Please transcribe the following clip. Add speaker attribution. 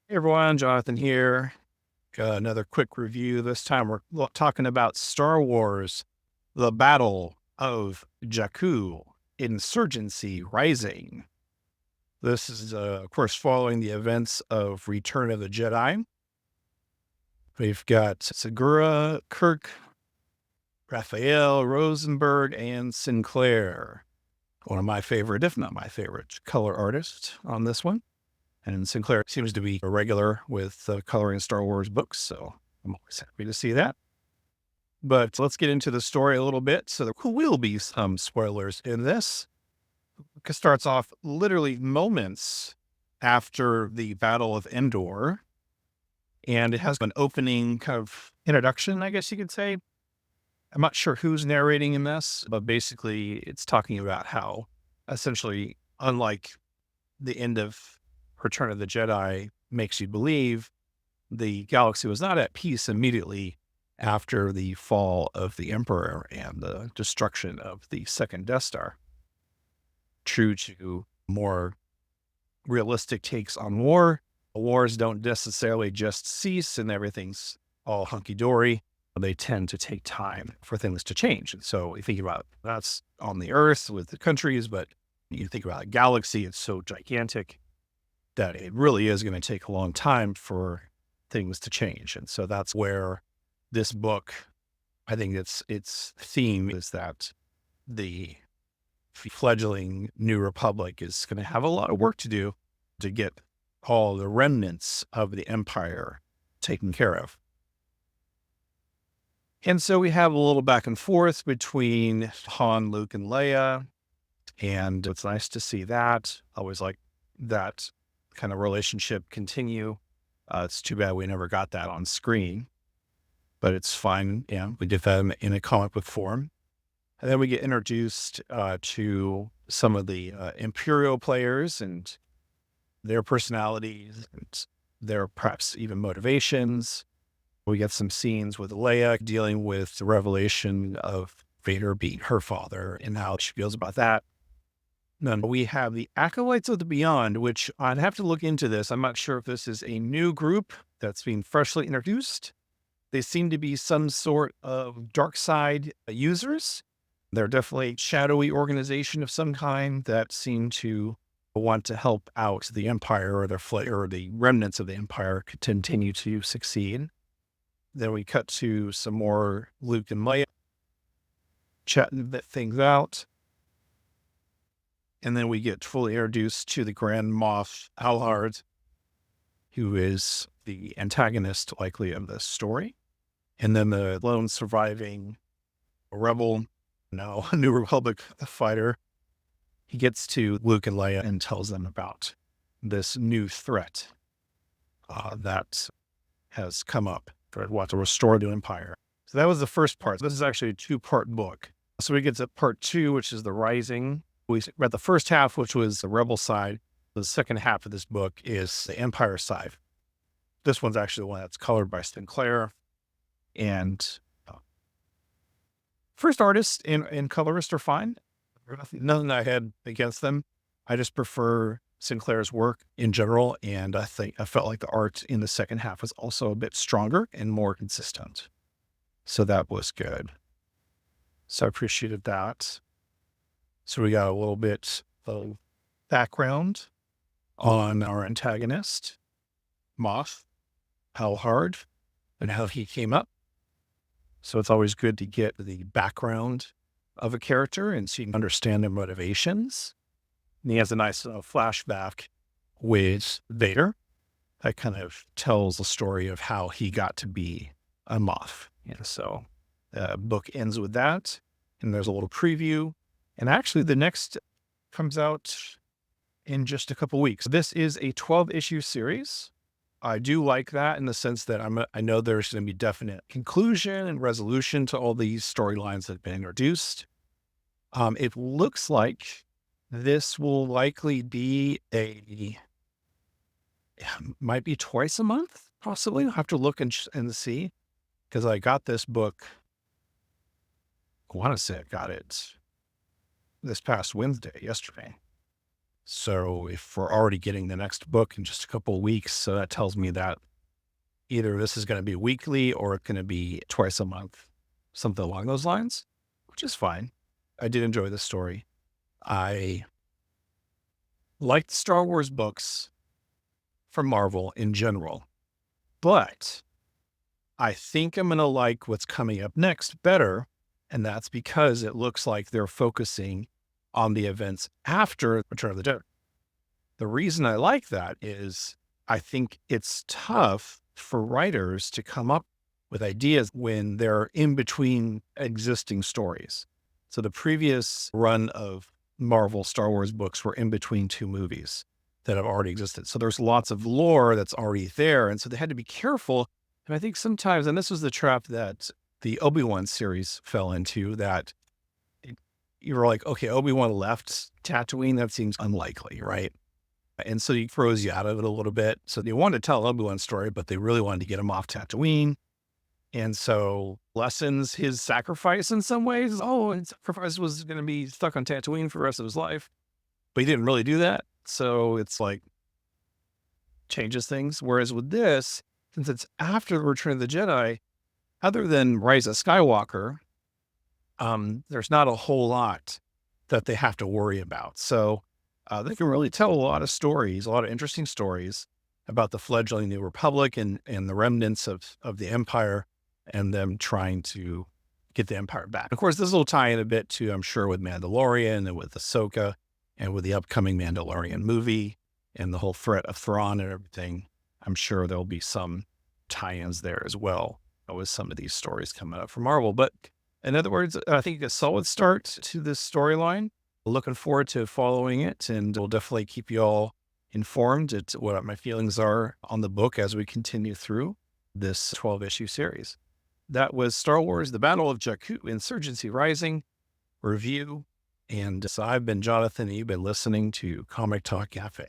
Speaker 1: Hey everyone, Jonathan here. Got another quick review. This time we're talking about Star Wars, the Battle of Jakku, Insurgency Rising. This is, of course, following the events of Return of the Jedi. We've got Segura, Kirk, Raphael, Rosenberg, and Sinclair. One of my favorite, if not my favorite, color artists on this one. And Sinclair seems to be a regular with coloring Star Wars books, so I'm always happy to see that. But let's get into the story a little bit. So there will be some spoilers in this. It starts off literally moments after the Battle of Endor, and it has an opening kind of introduction, I guess you could say. I'm not sure who's narrating in this, but basically it's talking about how essentially, unlike the end of Return of the Jedi makes you believe, the galaxy was not at peace immediately after the fall of the Emperor and the destruction of the second Death Star. True to more realistic takes on war, wars don't necessarily just cease and everything's all hunky-dory. They tend to take time for things to change. And so you think about that's on the Earth with the countries, but you think about a galaxy, it's so gigantic that it really is going to take a long time for things to change. And so that's where this book, I think its theme is that the fledgling New Republic is going to have a lot of work to do to get all the remnants of the Empire taken care of. And so we have a little back and forth between Han, Luke, and Leia. And it's nice to see that. Always like that kind of relationship continue. It's too bad we never got that on screen, but it's fine. Yeah, we did that in a comic book form. And then we get introduced to some of the Imperial players and their personalities and their perhaps even motivations. We get some scenes with Leia dealing with the revelation of Vader being her father and how she feels about that. Then we have the Acolytes of the Beyond, which I'd have to look into this. I'm not sure if this is a new group that's being freshly introduced. They seem to be some sort of dark side users. They're definitely a shadowy organization of some kind that seem to want to help out the Empire or the remnants of the Empire continue to succeed. Then we cut to some more Luke and Leia chatting things out. And then we get fully introduced to the Grand Moff Alhard, who is the antagonist likely of the story. And then the lone surviving rebel, now New Republic fighter, he gets to Luke and Leia and tells them about this new threat that has come up for what to restore the Empire. So that was the first part. This is actually a two-part book. So we get to part two, which is the Rising. We read the first half, which was the rebel side. The second half of this book is the Empire side. This one's actually the one that's colored by Sinclair. And first artist and colorist are fine. Nothing I had against them. I just prefer Sinclair's work in general. And I felt like the art in the second half was also a bit stronger and more consistent. So that was good. So I appreciated that. So we got a little bit of background on our antagonist, Moff, Alhard, and how he came up. So it's always good to get the background of a character and so you can understand their motivations. And he has a nice flashback with Vader that kind of tells the story of how he got to be a Moff. And so the book ends with that. And there's a little preview. And actually, the next comes out in just a couple weeks. This is a 12-issue series. I do like that in the sense that I know there's going to be definite conclusion and resolution to all these storylines that have been introduced. It looks like this will likely be might be twice a month, possibly. I'll have to look and see because I got this book. I want to say I got it this past Wednesday, yesterday. So if we're already getting the next book in just a couple of weeks, so that tells me that either this is going to be weekly or it's going to be twice a month, something along those lines, which is fine. I did enjoy the story. I liked Star Wars books from Marvel in general, but I think I'm going to like what's coming up next better. And that's because it looks like they're focusing on the events after Return of the Jedi. The reason I like that is I think it's tough for writers to come up with ideas when they're in between existing stories. So the previous run of Marvel Star Wars books were in between two movies that have already existed. So there's lots of lore that's already there. And so they had to be careful. And I think sometimes, and this was the trap that the Obi-Wan series fell into, that you were like, okay, Obi-Wan left Tatooine. That seems unlikely, right? And so he throws you out of it a little bit. So they wanted to tell Obi-Wan's story, but they really wanted to get him off Tatooine. And so lessens his sacrifice in some ways. Oh, his sacrifice was going to be stuck on Tatooine for the rest of his life. But he didn't really do that. So it's like changes things. Whereas with this, since it's after the Return of the Jedi, other than Rise of Skywalker, there's not a whole lot that they have to worry about. So they can really tell a lot of stories, a lot of interesting stories about the fledgling New Republic and the remnants of the Empire and them trying to get the Empire back. Of course, this will tie in a bit to, I'm sure, with Mandalorian and with Ahsoka and with the upcoming Mandalorian movie and the whole threat of Thrawn and everything. I'm sure there'll be some tie-ins there as well with some of these stories coming up from Marvel. But in other words, I think a solid start to this storyline. Looking forward to following it, and we'll definitely keep you all informed at what my feelings are on the book as we continue through this 12-issue series. That was Star Wars: The Battle of Jakku, Insurgency Rising review. And so I've been Jonathan, and you've been listening to Comic Talk Cafe.